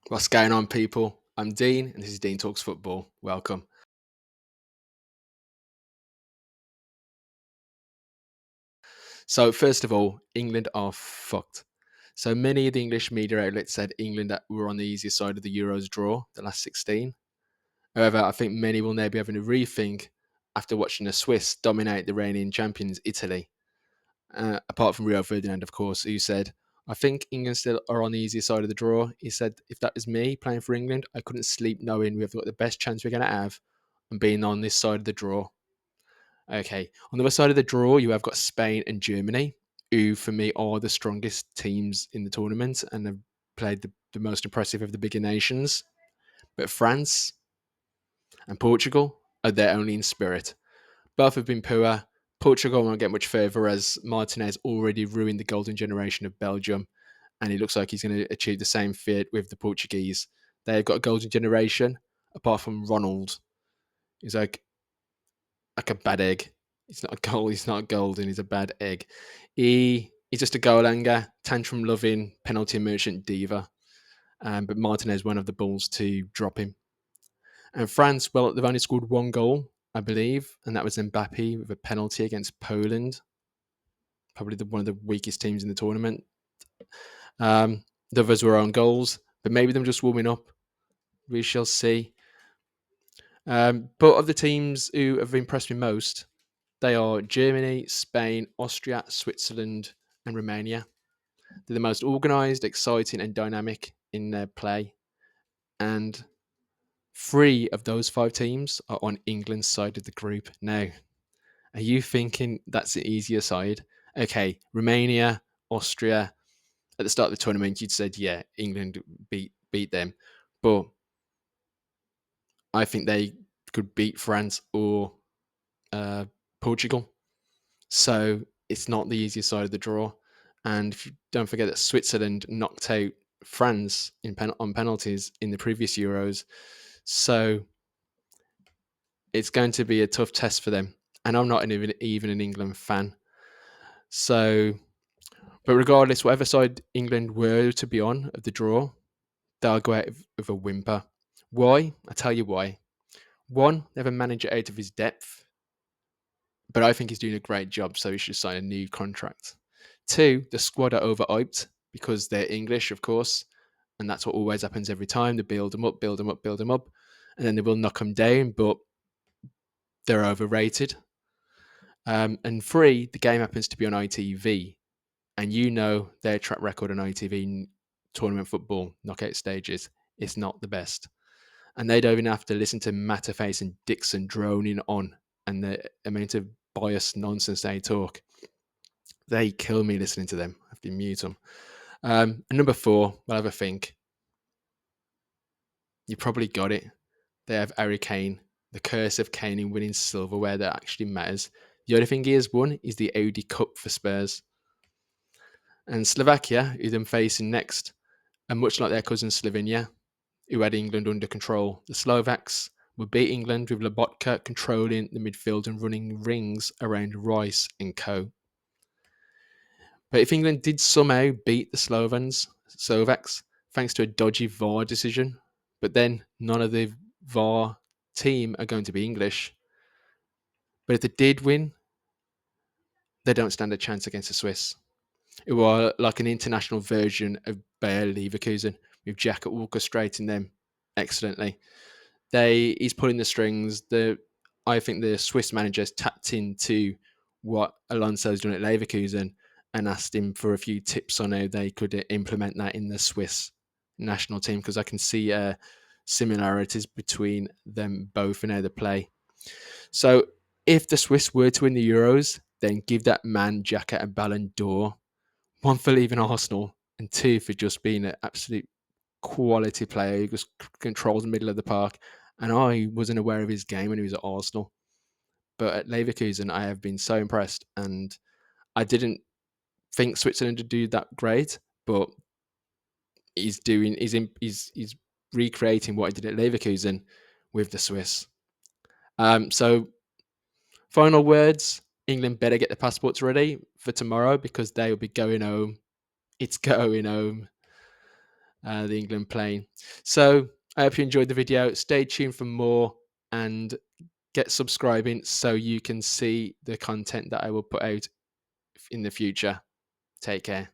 What's going on, people? I'm Dean, and this is Dean Talks Football. Welcome. So, first of all, England are fucked. So many of the English media outlets said England that were on the easier side of the Euros draw, the last 16. However, I think many will now be having a rethink after watching the Swiss dominate the reigning champions, Italy. Apart from Rio Ferdinand, of course, who said, I think England still are on the easier side of the draw. He said, if that was me playing for England, I couldn't sleep knowing we've got the best chance we're going to have and being on this side of the draw. Okay. On the other side of the draw, you have got Spain and Germany, who for me are the strongest teams in the tournament and have played the most impressive of the bigger nations. But France and Portugal are there only in spirit. Both have been poor. Portugal won't get much further as Martinez already ruined the golden generation of Belgium, and it looks like he's going to achieve the same fate with the Portuguese. They've got a golden generation, apart from Ronald. He's like a bad egg. He's not a gold. He's not golden. He's a bad egg. He's just a goal anger, tantrum loving, penalty merchant diva. But Martinez one of the balls to drop him. And France, well, they've only scored one goal, I believe, and that was Mbappe with a penalty against Poland. Probably one of the weakest teams in the tournament. The others were own goals, but maybe them just warming up. We shall see. But of the teams who have impressed me most, they are Germany, Spain, Austria, Switzerland, and Romania. They're the most organised, exciting, and dynamic in their play. And three of those five teams are on England's side of the group. Now, are you thinking that's the easier side? Okay, Romania, Austria. At the start of the tournament, you'd said, yeah, England beat them. But I think they could beat France or Portugal. So it's not the easiest side of the draw. And if you don't forget that Switzerland knocked out France on penalties in the previous Euros. So it's going to be a tough test for them. And I'm not even an England fan. So, but regardless, whatever side England were to be on of the draw, they'll go out with a whimper. Why? I tell you why. One, they have a manager out of his depth, but I think he's doing a great job, so he should sign a new contract. Two, the squad are overhyped because they're English, of course, and that's what always happens every time. They build them up, build them up, build them up, and then they will knock them down, but they're overrated. And three, the game happens to be on ITV, and you know their track record on ITV tournament football knockout stages is not the best. And they don't even have to listen to Matterface and Dixon droning on and the amount of biased nonsense they talk. They kill me listening to them. I have to mute them. And number four, I'll have a think. You probably got it. They have Harry Kane, the curse of Kane in winning silverware that actually matters. The only thing he has won is the Audi Cup for Spurs. And Slovakia, who they're facing next, are much like their cousin Slovenia, who had England under control. The Slovaks would beat England with Lobotka controlling the midfield and running rings around Rice and co. But if England did somehow beat the Slovaks, thanks to a dodgy VAR decision, but then none of the VAR team are going to be English. But if they did win, they don't stand a chance against the Swiss, who are like an international version of Bayer Leverkusen, with Jack orchestrating them excellently. He's pulling the strings. I think the Swiss manager's tapped into what Alonso's done at Leverkusen and asked him for a few tips on how they could implement that in the Swiss national team, because I can see similarities between them both and how they play. So if the Swiss were to win the Euros, then give that man Xhaka a Ballon d'Or. One for leaving Arsenal, and two for just being an absolute quality player who just controls the middle of the park. And I wasn't aware of his game when he was at Arsenal. But at Leverkusen, I have been so impressed. And I didn't think Switzerland would do that great, but he's recreating what he did at Leverkusen with the Swiss. So, final words. England better get the passports ready for tomorrow because they will be going home. It's going home. the England playing. So I hope you enjoyed the video. Stay tuned for more and get subscribing so you can see the content that I will put out in the future. Take care.